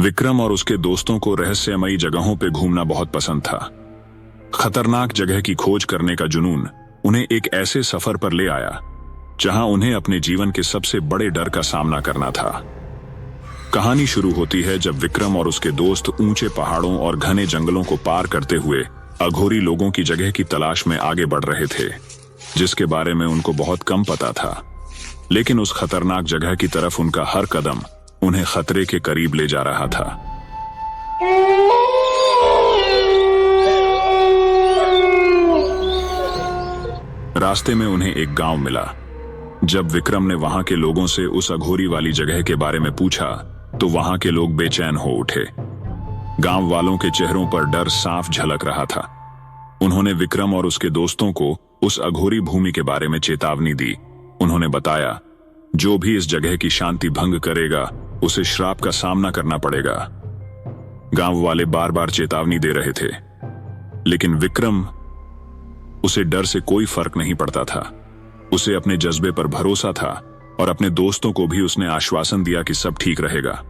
विक्रम और उसके दोस्तों को रहस्यमयी जगहों पे घूमना बहुत पसंद था। खतरनाक जगह की खोज करने का जुनून उन्हें एक ऐसे सफर पर ले आया जहां उन्हें अपने जीवन के सबसे बड़े डर का सामना करना था। कहानी शुरू होती है जब विक्रम और उसके दोस्त ऊंचे पहाड़ों और घने जंगलों को पार करते हुए अघोरी लोगों की जगह की तलाश में आगे बढ़ रहे थे, जिसके बारे में उनको बहुत कम पता था। लेकिन उस खतरनाक जगह की तरफ उनका हर कदम उन्हें खतरे के करीब ले जा रहा था। रास्ते में उन्हें एक गांव मिला। जब विक्रम ने वहां के लोगों से उस अघोरी वाली जगह के बारे में पूछा तो वहां के लोग बेचैन हो उठे। गांव वालों के चेहरों पर डर साफ झलक रहा था। उन्होंने विक्रम और उसके दोस्तों को उस अघोरी भूमि के बारे में चेतावनी दी। उन्होंने बताया, जो भी इस जगह की शांति भंग करेगा उसे श्राप का सामना करना पड़ेगा। गांव वाले बार बार चेतावनी दे रहे थे, लेकिन विक्रम उसे डर से कोई फर्क नहीं पड़ता था। उसे अपने जज्बे पर भरोसा था और अपने दोस्तों को भी उसने आश्वासन दिया कि सब ठीक रहेगा।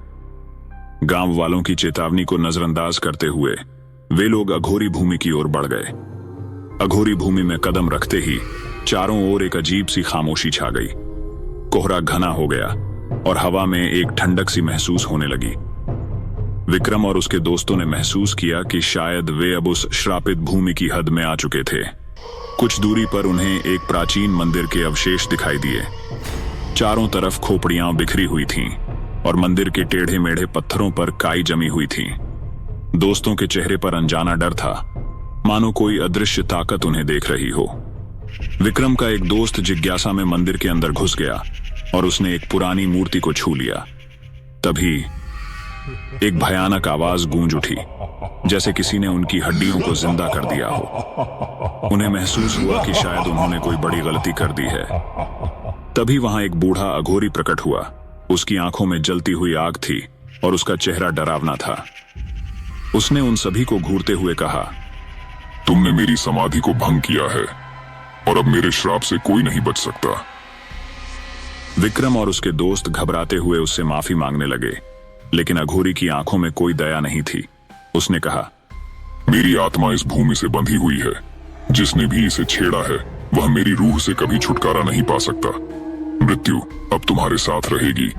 गांव वालों की चेतावनी को नजरअंदाज करते हुए वे लोग अघोरी भूमि की ओर बढ़ गए। अघोरी भूमि में कदम रखते ही चारों ओर एक अजीब सी खामोशी छा गई। कोहरा घना हो गया और हवा में एक ठंडक सी महसूस होने लगी। विक्रम और उसके दोस्तों ने महसूस किया कि शायद वे अब उस श्रापित भूमि की हद में आ चुके थे। कुछ दूरी पर उन्हें एक प्राचीन मंदिर के अवशेष दिखाई दिए। चारों तरफ खोपड़ियां बिखरी हुई थीं और मंदिर के टेढ़े मेढ़े पत्थरों पर काई जमी हुई थी। दोस्तों के चेहरे पर अनजाना डर था, मानो कोई अदृश्य ताकत उन्हें देख रही हो। विक्रम का एक दोस्त जिज्ञासा में मंदिर के अंदर घुस गया और उसने एक पुरानी मूर्ति को छू लिया। तभी एक भयानक आवाज गूंज उठी, जैसे किसी ने उनकी हड्डियों को जिंदा कर दिया हो। उन्हें महसूस हुआ कि शायद उन्होंने कोई बड़ी गलती कर दी है। तभी वहां एक बूढ़ा अघोरी प्रकट हुआ। उसकी आंखों में जलती हुई आग थी और उसका चेहरा डरावना था। उसने उन सभी को घूरते हुए कहा, तुमने मेरी समाधि को भंग किया है और अब मेरे श्राप से कोई नहीं बच सकता। विक्रम और उसके दोस्त घबराते हुए उससे माफी मांगने लगे, लेकिन अघोरी की आंखों में कोई दया नहीं थी। उसने कहा, मेरी आत्मा इस भूमि से बंधी हुई है। जिसने भी इसे छेड़ा है वह मेरी रूह से कभी छुटकारा नहीं पा सकता। मृत्यु अब तुम्हारे साथ रहेगी।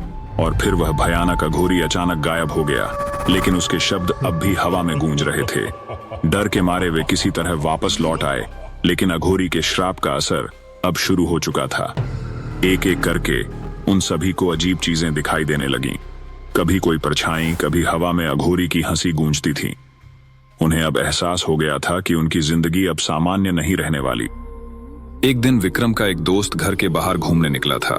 और फिर वह भयानक अघोरी अचानक गायब हो गया, लेकिन उसके शब्द अब भी हवा में गूंज रहे थे। डर के मारे वे किसी तरह वापस लौट आए, लेकिन अघोरी के श्राप का असर अब शुरू हो चुका था। एक एक करके उन सभी को अजीब चीजें दिखाई देने लगीं। कभी कोई परछाई, कभी हवा में अघोरी की हंसी गूंजती थी। उन्हें अब एहसास हो गया था कि उनकी जिंदगी अब सामान्य नहीं रहने वाली। एक दिन विक्रम का एक दोस्त घर के बाहर घूमने निकला था।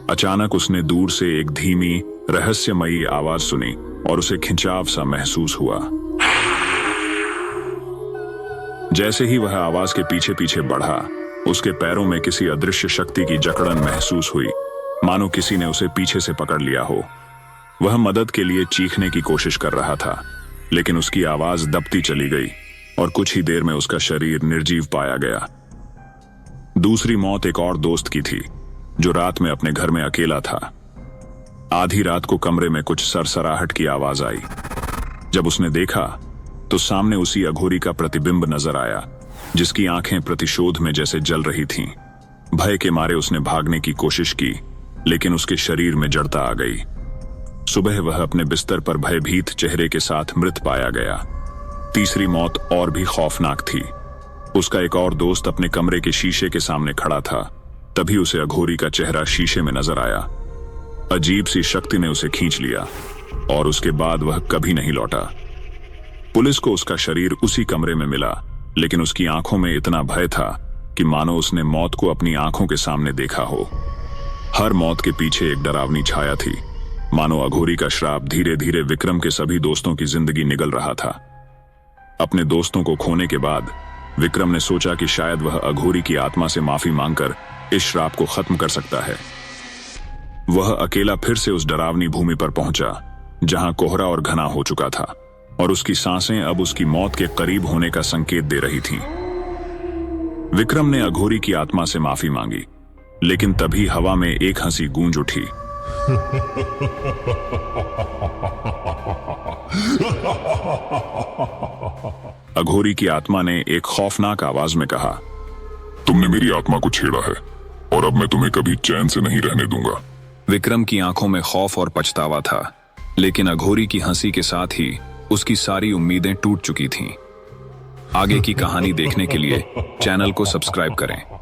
अचानक उसने दूर से एक धीमी रहस्यमयी आवाज सुनी और उसे खिंचाव सा महसूस हुआ। जैसे ही वह आवाज के पीछे पीछे बढ़ा, उसके पैरों में किसी अदृश्य शक्ति की जकड़न महसूस हुई, मानो किसी ने उसे पीछे से पकड़ लिया हो। वह मदद के लिए चीखने की कोशिश कर रहा था, लेकिन उसकी आवाज दबती चली गई और कुछ ही देर में उसका शरीर निर्जीव पाया गया। दूसरी मौत एक और दोस्त की थी, जो रात में अपने घर में अकेला था। आधी रात को कमरे में कुछ सरसराहट की आवाज आई। जब उसने देखा तो सामने उसी अघोरी का प्रतिबिंब नजर आया, जिसकी आंखें प्रतिशोध में जैसे जल रही थीं। भय के मारे उसने भागने की कोशिश की, लेकिन उसके शरीर में जड़ता आ गई। सुबह वह अपने बिस्तर पर भयभीत चेहरे के साथ मृत पाया गया। तीसरी मौत और भी खौफनाक थी। उसका एक और दोस्त अपने कमरे के शीशे के सामने खड़ा था। तभी उसे अघोरी का चेहरा शीशे में नजर आया। अजीब सी शक्ति ने उसे खींच लिया और उसके बाद वह कभी नहीं लौटा। पुलिस को उसका शरीर उसी कमरे में मिला, लेकिन उसकी आंखों में इतना भय था कि मानो उसने मौत को अपनी आंखों के सामने देखा हो। हर मौत के पीछे एक डरावनी छाया थी, मानो अघोरी का श्राप धीरे धीरे विक्रम के सभी दोस्तों की जिंदगी निगल रहा था। अपने दोस्तों को खोने के बाद विक्रम ने सोचा कि शायद वह अघोरी की आत्मा से माफी मांगकर इस श्राप को खत्म कर सकता है। वह अकेला फिर से उस डरावनी भूमि पर पहुंचा, जहां कोहरा और घना हो चुका था और उसकी सांसें अब उसकी मौत के करीब होने का संकेत दे रही थीं। विक्रम ने अघोरी की आत्मा से माफी मांगी, लेकिन तभी हवा में एक हंसी गूंज उठी। अघोरी की आत्मा ने एक खौफनाक आवाज में कहा, तुमने मेरी आत्मा को छेड़ा है और अब मैं तुम्हें कभी चैन से नहीं रहने दूंगा। विक्रम की आंखों में खौफ और पछतावा था, लेकिन अघोरी की हंसी के साथ ही उसकी सारी उम्मीदें टूट चुकी थीं। आगे की कहानी देखने के लिए चैनल को सब्सक्राइब करें।